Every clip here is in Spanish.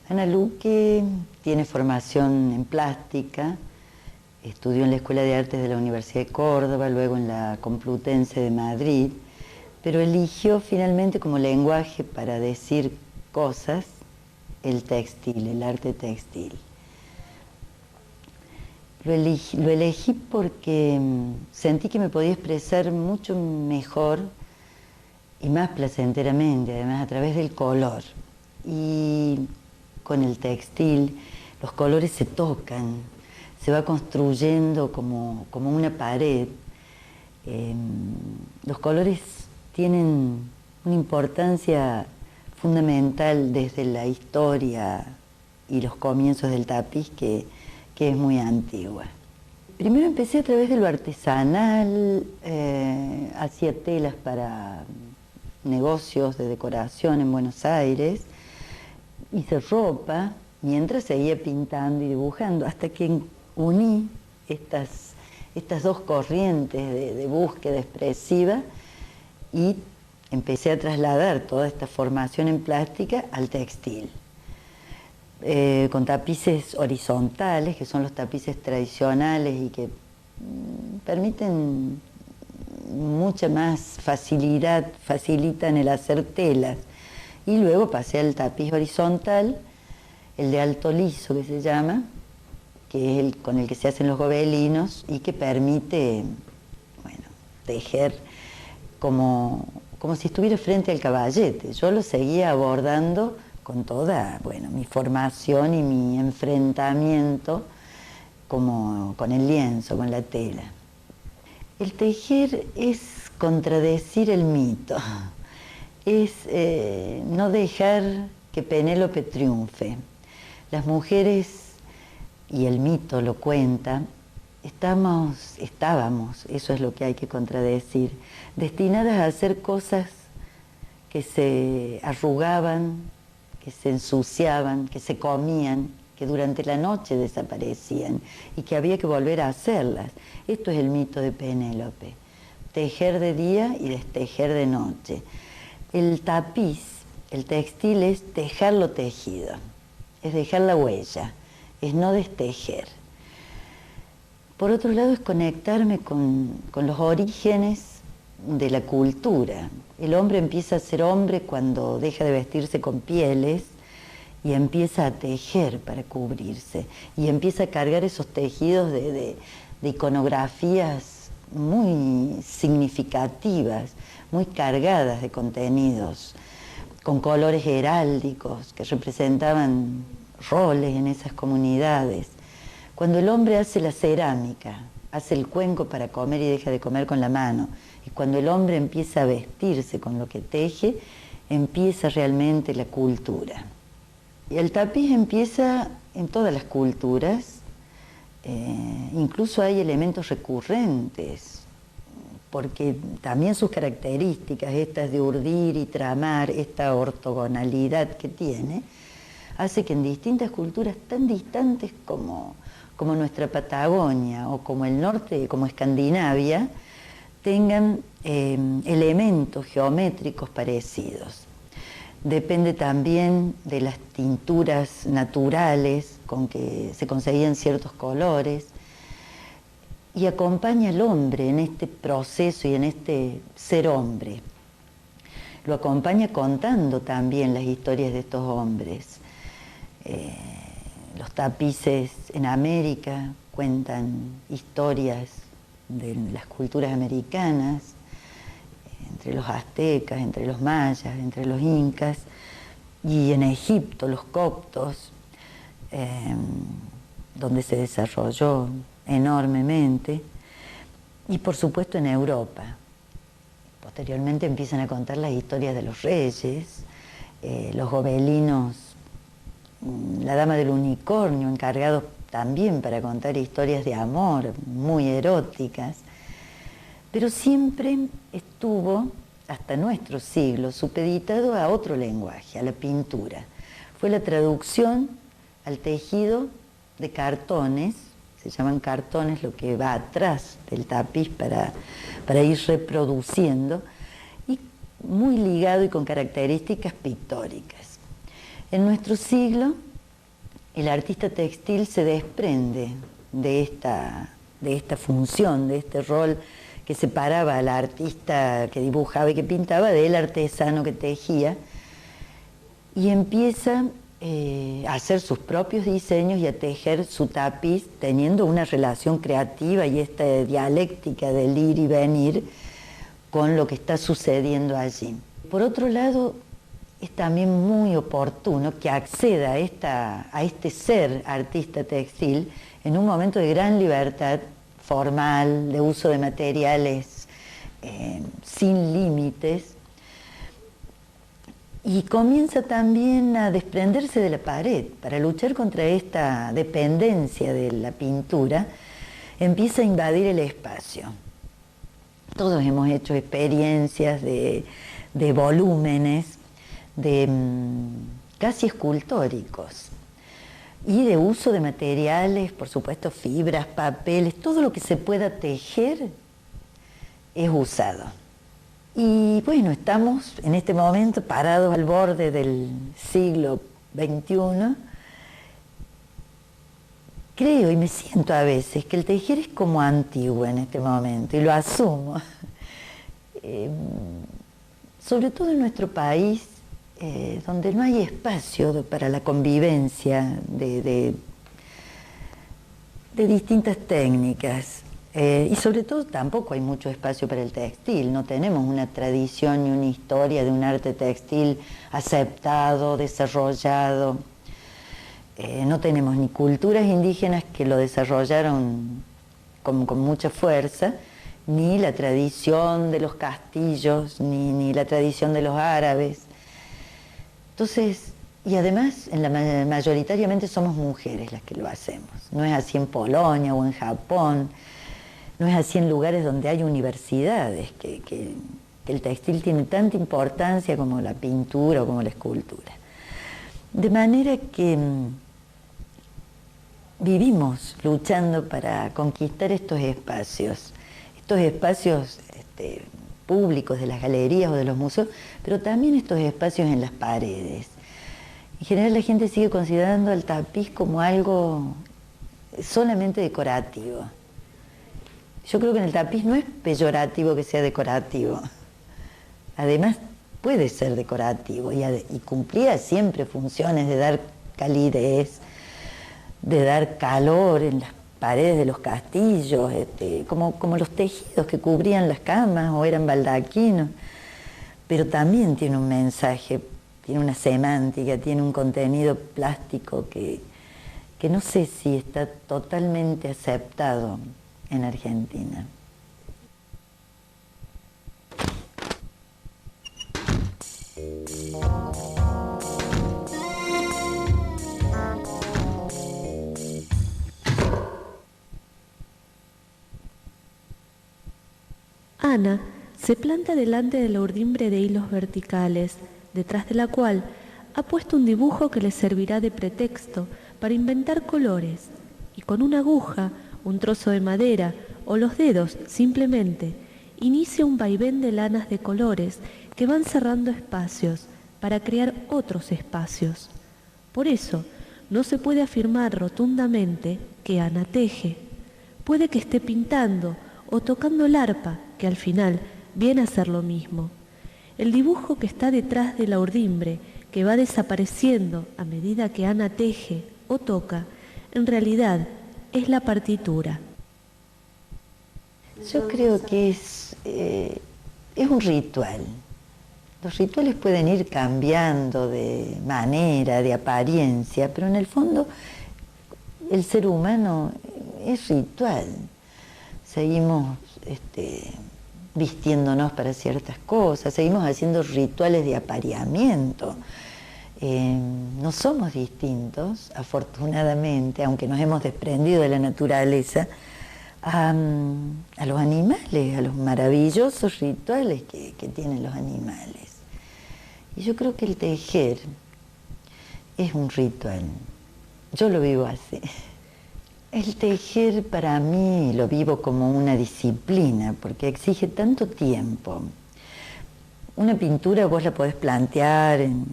Ana Luque tiene formación en plástica, estudió en la Escuela de Artes de la Universidad de Córdoba, luego en la Complutense de Madrid, pero eligió finalmente como lenguaje para decir cosas el textil, el arte textil. Lo elegí porque sentí que me podía expresar mucho mejor y más placenteramente, además a través del color. Y con el textil los colores se tocan, se va construyendo como una pared. Los colores tienen una importancia fundamental desde la historia y los comienzos del tapiz que es muy antigua. Primero empecé a través de lo artesanal, hacía telas para negocios de decoración en Buenos Aires, hice ropa, mientras seguía pintando y dibujando, hasta que uní estas dos corrientes de búsqueda expresiva y empecé a trasladar toda esta formación en plástica al textil. Con tapices horizontales, que son los tapices tradicionales y que permiten mucha más facilidad, facilitan el hacer telas. Y luego pasé al tapiz horizontal, el de alto liso que se llama, que es el con el que se hacen los gobelinos y que permite, bueno, tejer como si estuviera frente al caballete. Yo lo seguía abordando con toda, bueno, mi formación y mi enfrentamiento como con el lienzo, con la tela. El tejer es contradecir el mito, es no dejar que Penélope triunfe. Las mujeres, y el mito lo cuenta, estábamos, eso es lo que hay que contradecir, destinadas a hacer cosas que se arrugaban, que se ensuciaban, que se comían, que durante la noche desaparecían y que había que volver a hacerlas. Esto es el mito de Penélope, tejer de día y destejer de noche. El tapiz, el textil es tejer lo tejido, es dejar la huella, es no destejer. Por otro lado es conectarme con los orígenes de la cultura. El hombre empieza a ser hombre cuando deja de vestirse con pieles y empieza a tejer para cubrirse y empieza a cargar esos tejidos de iconografías muy significativas, muy cargadas de contenidos, con colores heráldicos que representaban roles en esas comunidades. Cuando el hombre hace la cerámica, hace el cuenco para comer y deja de comer con la mano, y cuando el hombre empieza a vestirse con lo que teje, empieza realmente la cultura. Y el tapiz empieza en todas las culturas, incluso hay elementos recurrentes, porque también sus características, estas de urdir y tramar, esta ortogonalidad que tiene, hace que en distintas culturas tan distantes como nuestra Patagonia o como el norte, como Escandinavia, tengan elementos geométricos parecidos. Depende también de las tinturas naturales con que se conseguían ciertos colores y acompaña al hombre en este proceso y en este ser hombre. Lo acompaña contando también las historias de estos hombres. Los tapices en América cuentan historias de las culturas americanas, entre los aztecas, entre los mayas, entre los incas, y en Egipto los coptos, donde se desarrolló enormemente, y por supuesto en Europa. Posteriormente empiezan a contar las historias de los reyes, los gobelinos, la dama del unicornio, encargados también para contar historias de amor muy eróticas, pero siempre estuvo, hasta nuestro siglo, supeditado a otro lenguaje, a la pintura. Fue la traducción al tejido de cartones, se llaman cartones lo que va atrás del tapiz para ir reproduciendo, y muy ligado y con características pictóricas. En nuestro siglo el artista textil se desprende de esta función, de este rol que separaba al artista que dibujaba y que pintaba del artesano que tejía, y empieza a hacer sus propios diseños y a tejer su tapiz teniendo una relación creativa y esta dialéctica del ir y venir con lo que está sucediendo allí. Por otro lado, es también muy oportuno que acceda a este ser artista textil en un momento de gran libertad formal, de uso de materiales sin límites, y comienza también a desprenderse de la pared. Para luchar contra esta dependencia de la pintura, empieza a invadir el espacio. Todos hemos hecho experiencias de volúmenes, casi escultóricos, y de uso de materiales, por supuesto, fibras, papeles, todo lo que se pueda tejer es usado. Y bueno, estamos en este momento parados al borde del siglo XXI. Creo y me siento a veces que el tejer es como antiguo en este momento, y lo asumo. Sobre todo en nuestro país, donde no hay espacio para la convivencia de distintas técnicas. Y sobre todo tampoco hay mucho espacio para el textil, no tenemos una tradición ni una historia de un arte textil aceptado, desarrollado. No tenemos ni culturas indígenas que lo desarrollaron con mucha fuerza, ni la tradición de los castillos, ni la tradición de los árabes. Entonces, y además mayoritariamente somos mujeres las que lo hacemos. No es así en Polonia o en Japón. No es así en lugares donde hay universidades, que el textil tiene tanta importancia como la pintura o como la escultura. De manera que vivimos luchando para conquistar estos espacios públicos de las galerías o de los museos, pero también estos espacios en las paredes. En general la gente sigue considerando el tapiz como algo solamente decorativo. Yo creo que en el tapiz no es peyorativo que sea decorativo. Además, puede ser decorativo y cumplía siempre funciones de dar calidez, de dar calor en las paredes de los castillos, como los tejidos que cubrían las camas o eran baldaquinos. Pero también tiene un mensaje, tiene una semántica, tiene un contenido plástico que no sé si está totalmente aceptado en Argentina. Ana se planta delante de la urdimbre de hilos verticales, detrás de la cual ha puesto un dibujo que le servirá de pretexto para inventar colores, y con una aguja, un trozo de madera o los dedos simplemente, inicia un vaivén de lanas de colores que van cerrando espacios para crear otros espacios. Por eso, no se puede afirmar rotundamente que Ana teje. Puede que esté pintando o tocando el arpa, que al final viene a ser lo mismo. El dibujo que está detrás de la urdimbre, que va desapareciendo a medida que Ana teje o toca, en realidad es la partitura. Yo creo que es un ritual. Los rituales pueden ir cambiando de manera, de apariencia, pero en el fondo el ser humano es ritual. Seguimos vistiéndonos para ciertas cosas, seguimos haciendo rituales de apareamiento. No somos distintos, afortunadamente, aunque nos hemos desprendido de la naturaleza, a los animales, a los maravillosos rituales que tienen los animales. Y yo creo que el tejer es un ritual. Yo lo vivo así. El tejer para mí lo vivo como una disciplina, porque exige tanto tiempo. Una pintura vos la podés plantear en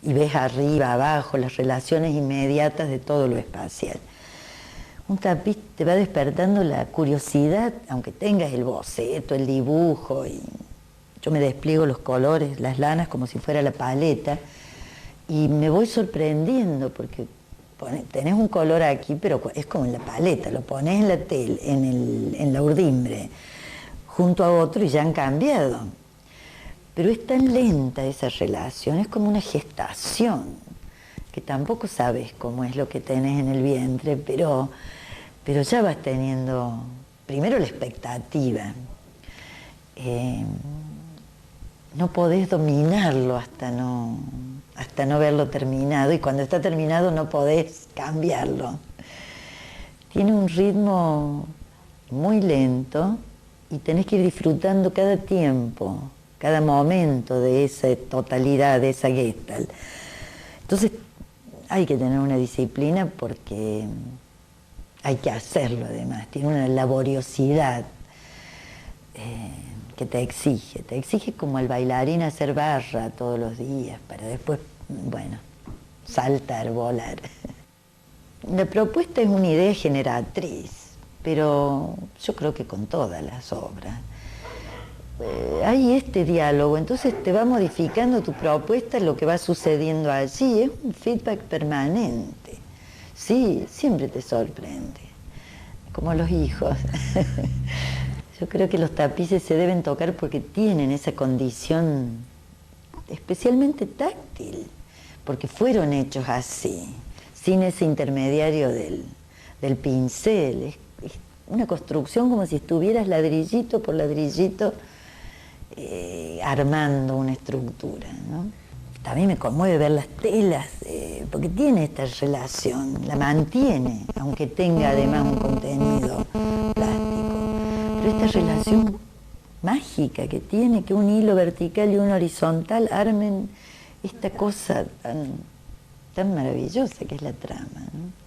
y ves arriba, abajo, las relaciones inmediatas de todo lo espacial. Un tapiz te va despertando la curiosidad, aunque tengas el boceto, el dibujo, y yo me despliego los colores, las lanas como si fuera la paleta, y me voy sorprendiendo porque tenés un color aquí, pero es como en la paleta, lo pones en la tela, en la urdimbre, junto a otro y ya han cambiado. Pero es tan lenta esa relación, es como una gestación, que tampoco sabes cómo es lo que tenés en el vientre, pero ya vas teniendo, primero la expectativa. No podés dominarlo hasta no verlo terminado, y cuando está terminado no podés cambiarlo. Tiene un ritmo muy lento y tenés que ir disfrutando cada tiempo, cada momento de esa totalidad, de esa Gestalt. Entonces hay que tener una disciplina porque hay que hacerlo además, tiene una laboriosidad que te exige como al bailarín hacer barra todos los días para después, bueno, saltar, volar. La propuesta es una idea generatriz, pero yo creo que con todas las obras. Hay este diálogo, entonces te va modificando tu propuesta, lo que va sucediendo allí, es un feedback permanente. Sí, siempre te sorprende, como los hijos. Yo creo que los tapices se deben tocar porque tienen esa condición especialmente táctil, porque fueron hechos así, sin ese intermediario del pincel. Es una construcción como si estuvieras ladrillito por ladrillito armando una estructura, ¿no? También me conmueve ver las telas, porque tiene esta relación, la mantiene, aunque tenga además un contenido plástico. Pero esta relación mágica que tiene, que un hilo vertical y uno horizontal armen esta cosa tan maravillosa que es la trama, ¿no?